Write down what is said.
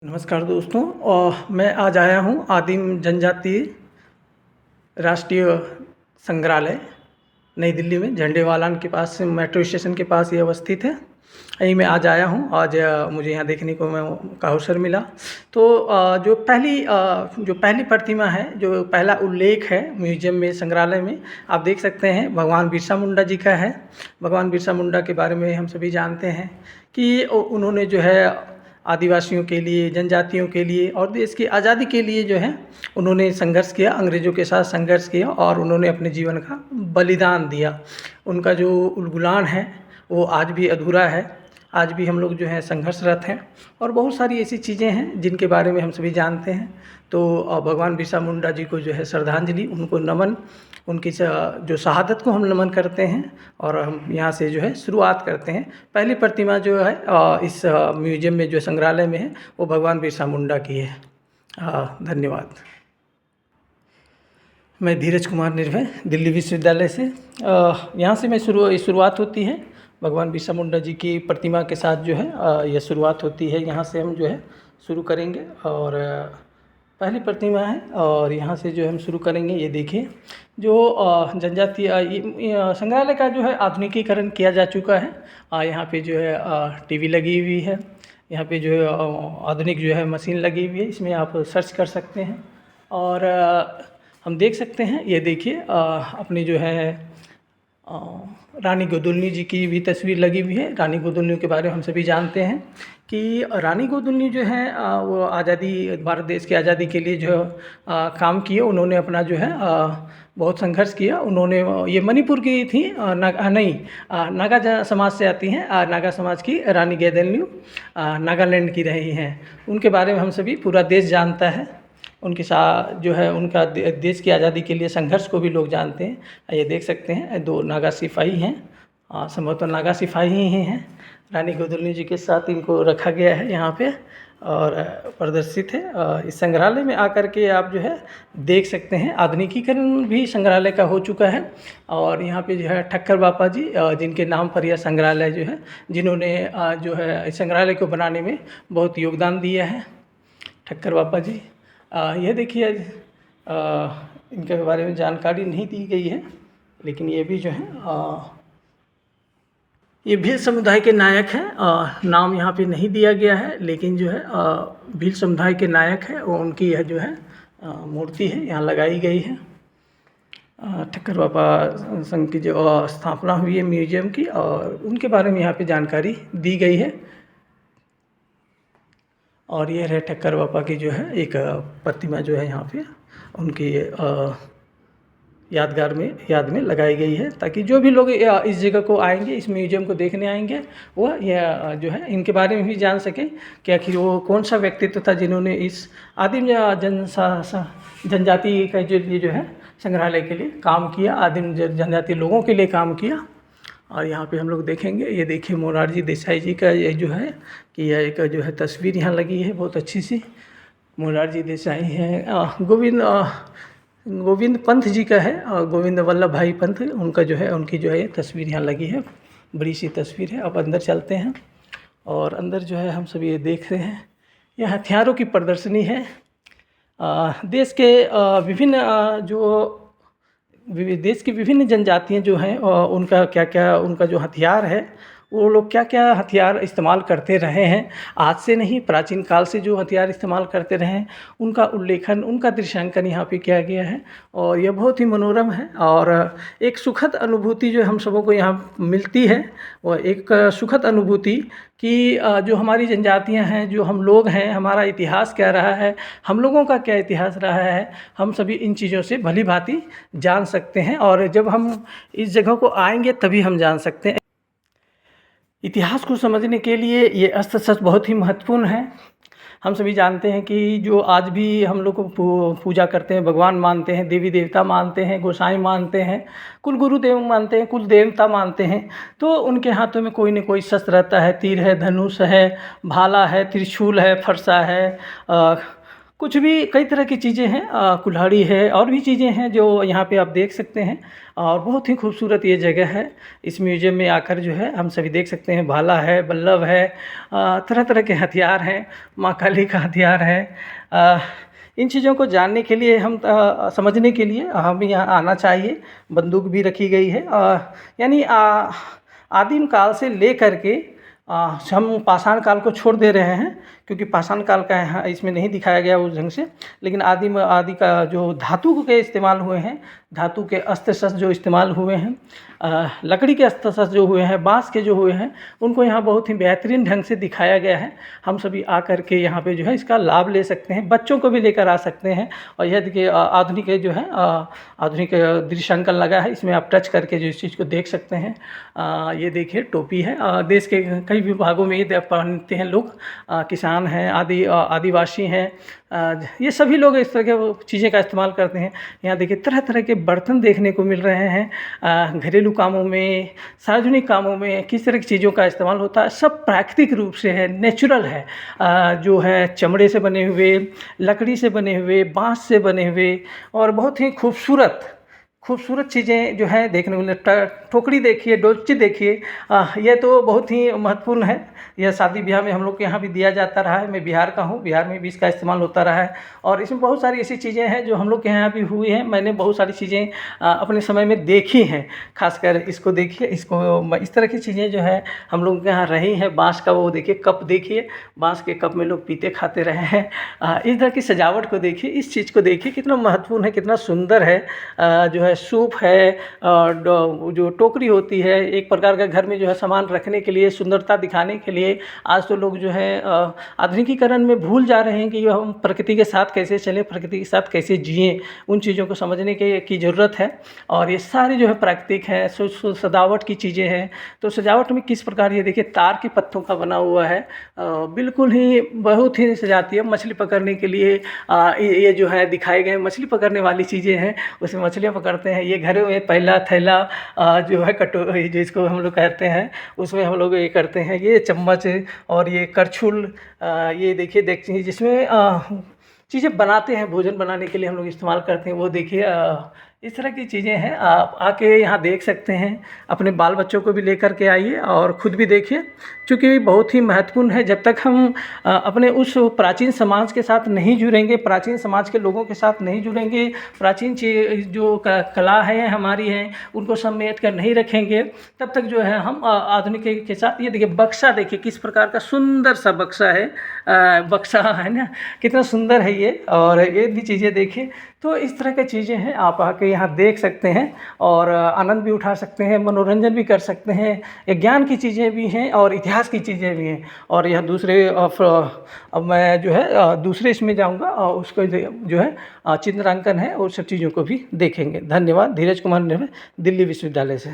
नमस्कार दोस्तों। मैं आज आया हूँ आदिम जनजाति राष्ट्रीय संग्रहालय नई दिल्ली में झंडेवालान के पास, मेट्रो स्टेशन के पास ये अवस्थित है। यहीं मैं आज आया हूँ। आज मुझे यहाँ देखने का अवसर मिला। तो जो पहली प्रतिमा है, जो पहला उल्लेख है म्यूजियम में, संग्रहालय में, आप देख सकते हैं भगवान बिरसा मुंडा जी का है। भगवान बिरसा मुंडा के बारे में हम सभी जानते हैं कि उन्होंने जो है आदिवासियों के लिए, जनजातियों के लिए और देश की आज़ादी के लिए जो है उन्होंने संघर्ष किया, अंग्रेज़ों के साथ संघर्ष किया और उन्होंने अपने जीवन का बलिदान दिया। उनका जो उलगुलान है वो आज भी अधूरा है। आज भी हम लोग जो है संघर्षरत हैं और बहुत सारी ऐसी चीज़ें हैं जिनके बारे में हम सभी जानते हैं। तो भगवान बिरसा मुंडा जी को जो है श्रद्धांजलि, उनको नमन, उनकी जो शहादत को हम नमन करते हैं और हम यहाँ से जो है शुरुआत करते हैं। पहली प्रतिमा जो है इस म्यूजियम में, जो संग्रहालय में है, वो भगवान बिरसा मुंडा की है। धन्यवाद। मैं धीरज कुमार निर्भय, दिल्ली विश्वविद्यालय से। यहाँ से मैं शुरुआत होती है भगवान बिरसा मुंडा जी की प्रतिमा के साथ जो है यह शुरुआत होती है। यहाँ से हम जो है शुरू करेंगे और पहली प्रतिमा है और यहाँ से जो हम शुरू करेंगे। ये देखिए, जो जनजातीय संग्रहालय का जो है आधुनिकीकरण किया जा चुका है। यहाँ पे जो है टीवी लगी हुई है। यहाँ पे जो है आधुनिक जो है मशीन लगी हुई है, इसमें आप सर्च कर सकते हैं और हम देख सकते हैं। ये देखिए, अपनी जो है रानी गोदुल्नी जी की भी तस्वीर लगी हुई है। रानी गोदुल्नी के बारे में हम सभी जानते हैं कि रानी गोदुल्नी जो है वो आज़ादी, भारत देश की आज़ादी के लिए जो काम किए। उन्होंने अपना जो है बहुत संघर्ष किया। उन्होंने, ये मणिपुर की थी, नागा समाज से आती हैं। नागा समाज की रानी गोदुल्नी नागालैंड की रही हैं। उनके बारे में हम सभी, पूरा देश जानता है। उनके साथ जो है उनका देश की आज़ादी के लिए संघर्ष को भी लोग जानते हैं। ये देख सकते हैं, दो नागा सिपाही हैं, संभवतः नागा सिपाही ही हैं। रानी गोदुल्नी जी के साथ इनको रखा गया है यहाँ पे और प्रदर्शित है। इस संग्रहालय में आकर के आप जो है देख सकते हैं। आधुनिकीकरण भी संग्रहालय का हो चुका है और यहाँ पे जो है ठक्कर बापा जी, जिनके नाम पर यह संग्रहालय जो है, जिन्होंने जो है इस संग्रहालय को बनाने में बहुत योगदान दिया है, ठक्कर बापा जी। यह देखिए, इनके बारे में जानकारी नहीं दी गई है, लेकिन ये भी जो है ये भील समुदाय के नायक हैं। नाम यहाँ पे नहीं दिया गया है, लेकिन जो है भील समुदाय के नायक है वो, उनकी यह जो है मूर्ति है यहाँ लगाई गई है। ठक्कर बापा संघ की जो स्थापना हुई है म्यूजियम की, और उनके बारे में यहाँ पे जानकारी दी गई है। और ये है ठक्कर बापा की जो है एक प्रतिमा जो है यहाँ पे उनकी याद में लगाई गई है, ताकि जो भी लोग इस जगह को आएंगे, इस म्यूजियम को देखने आएंगे, वो यह जो है इनके बारे में भी जान सकें कि आखिर वो कौन सा व्यक्तित्व था जिन्होंने इस आदिम जनजाति का जो है संग्रहालय के लिए काम किया, आदिम जनजाति लोगों के लिए काम किया। और यहाँ पे हम लोग देखेंगे, ये देखिए मोरारजी देसाई जी का ये जो है कि यह एक जो है तस्वीर यहाँ लगी है बहुत अच्छी सी। मोरारजी देसाई है, गोविंद पंत जी का है, और गोविंद वल्लभ भाई पंत, उनका जो है, उनकी जो है तस्वीर यहाँ लगी है, बड़ी सी तस्वीर है। अब अंदर चलते हैं और अंदर जो है हम सब ये देख रहे हैं, यह हथियारों की प्रदर्शनी है। देश के देश की विभिन्न जनजातियाँ जो हैं उनका क्या क्या, उनका जो हथियार है, वो लोग क्या क्या हथियार इस्तेमाल करते रहे हैं, आज से नहीं, प्राचीन काल से जो हथियार इस्तेमाल करते रहे हैं, उनका उल्लेखन, उनका दृश्यांकन यहाँ पे किया गया है। और यह बहुत ही मनोरम है और एक सुखद अनुभूति जो हम सबों को यहाँ मिलती है, वह एक सुखद अनुभूति कि जो हमारी जनजातियाँ हैं, जो हम लोग हैं, हमारा इतिहास क्या रहा है, हम लोगों का क्या इतिहास रहा है, हम सभी इन चीज़ों से भली भांति जान सकते हैं। और जब हम इस जगह को आएंगे तभी हम जान सकते हैं। इतिहास को समझने के लिए ये अस्त्र शस्त्र बहुत ही महत्वपूर्ण है। हम सभी जानते हैं कि जो आज भी हम लोग को पूजा करते हैं, भगवान मानते हैं, देवी देवता मानते हैं, गोसाई मानते हैं, कुल गुरुदेव मानते हैं, कुल देवता मानते हैं, तो उनके हाथों में कोई न कोई शस्त्र रहता है। तीर है, धनुष है, भाला है, त्रिशूल है, फरसा है, कुछ भी कई तरह की चीज़ें हैं, कुल्हाड़ी है और भी चीज़ें हैं जो यहाँ पे आप देख सकते हैं। और बहुत ही खूबसूरत ये जगह है। इस म्यूज़ियम में आकर जो है हम सभी देख सकते हैं, भाला है, बल्लभ है, तरह तरह के हथियार हैं, माँ काली का हथियार है। इन चीज़ों को जानने के लिए हम समझने के लिए हमें यहाँ आना चाहिए। बंदूक भी रखी गई है, यानी आदिम काल से लेकर के हम पाषाण काल को छोड़ दे रहे हैं, क्योंकि पाषाण काल का यहाँ इसमें नहीं दिखाया गया उस ढंग से। लेकिन आदि का जो धातु के इस्तेमाल हुए हैं, धातु के अस्त्र शस्त्र जो इस्तेमाल हुए हैं, लकड़ी के अस्त्र शस्त्र जो हुए हैं, बाँस के जो हुए हैं, उनको यहाँ बहुत ही बेहतरीन ढंग से दिखाया गया है। हम सभी आकर के यहाँ पे जो है इसका लाभ ले सकते हैं, बच्चों को भी लेकर आ सकते हैं। और यह देखिए आधुनिक जो है आधुनिक दृश्यांकन लगा है, इसमें आप टच करके जो इस चीज़ को देख सकते हैं। ये देखिए टोपी है, देश के कई विभागों में ये पहनते हैं लोग, किसान हैं, आदिवासी हैं, ये सभी लोग इस तरह के चीज़ें का इस्तेमाल करते हैं। यहाँ देखिए तरह तरह के बर्तन देखने को मिल रहे हैं। घरेलू कामों में, सार्वजनिक कामों में किस तरह की चीज़ों का इस्तेमाल होता है, सब प्राकृतिक रूप से है, नेचुरल है। जो है चमड़े से बने हुए, लकड़ी से बने हुए, बाँस से बने हुए, और बहुत ही खूबसूरत चीज़ें जो है देखने को मिले। टोकरी देखिए, डोलची देखिए, ये तो बहुत ही महत्वपूर्ण है। यह शादी ब्याह में हम लोग के यहाँ भी दिया जाता रहा है। मैं बिहार का हूँ, बिहार में भी इसका इस्तेमाल होता रहा है। और इसमें बहुत सारी ऐसी चीज़ें हैं जो हम लोग के यहाँ भी हुई हैं। मैंने बहुत सारी चीज़ें अपने समय में देखी हैं। खासकर इसको देखिए, इसको इस तरह की चीज़ें जो है हम लोग के यहाँ रही हैं। बाँस का वो देखिए कप देखिए, बाँस के कप में लोग पीते खाते रहे हैं। इस तरह की सजावट को देखिए, इस चीज़ को देखिए, कितना महत्वपूर्ण है, कितना सुंदर है। जो है सूप है, जो टोकरी होती है, एक प्रकार का घर में जो है सामान रखने के लिए, सुंदरता दिखाने के लिए। आज तो लोग जो है आधुनिकीकरण में भूल जा रहे हैं कि हम प्रकृति के साथ कैसे चलें, प्रकृति के साथ कैसे जिएं। उन चीज़ों को समझने की ज़रूरत है। और ये सारी जो है प्राकृतिक है, सजावट की चीज़ें हैं। तो सजावट में किस प्रकार, ये देखिए तार के पत्तों का बना हुआ है, बिल्कुल ही बहुत ही सजाती है। मछली पकड़ने के लिए ये जो है दिखाए गए मछली पकड़ने वाली चीज़ें हैं, उसमें मछलियाँ पकड़ते हैं। ये घरों में पहला थैला जो है जिसको हम लोग कहते हैं, उसमें हम लोग ये करते हैं। ये चम्मच और ये करछुल, ये देखिए जिसमें चीज़ें बनाते हैं, भोजन बनाने के लिए हम लोग इस्तेमाल करते हैं। वो देखिए इस तरह की चीज़ें हैं। आप आके यहाँ देख सकते हैं, अपने बाल बच्चों को भी लेकर के आइए और ख़ुद भी देखिए, क्योंकि बहुत ही महत्वपूर्ण है। जब तक हम अपने उस प्राचीन समाज के साथ नहीं जुड़ेंगे, प्राचीन समाज के लोगों के साथ नहीं जुड़ेंगे, प्राचीन जो कला है हमारी है, उनको समेट कर नहीं रखेंगे, तब तक जो है हम आधुनिक के साथ। ये देखिए बक्सा, देखिए किस प्रकार का सुंदर सा बक्सा है, बक्सा है ना, कितना सुंदर है ये। और ये भी चीज़ें देखिए। तो इस तरह की चीज़ें हैं, आप आके यहाँ देख सकते हैं और आनंद भी उठा सकते हैं, मनोरंजन भी कर सकते हैं। ज्ञान की चीज़ें भी हैं और इतिहास की चीज़ें भी हैं। और यह दूसरे अब मैं जो है दूसरे इसमें जाऊँगा और उसको जो है चित्रांकन है, और सब चीज़ों को भी देखेंगे। धन्यवाद। धीरज कुमार निर्भय, दिल्ली विश्वविद्यालय से।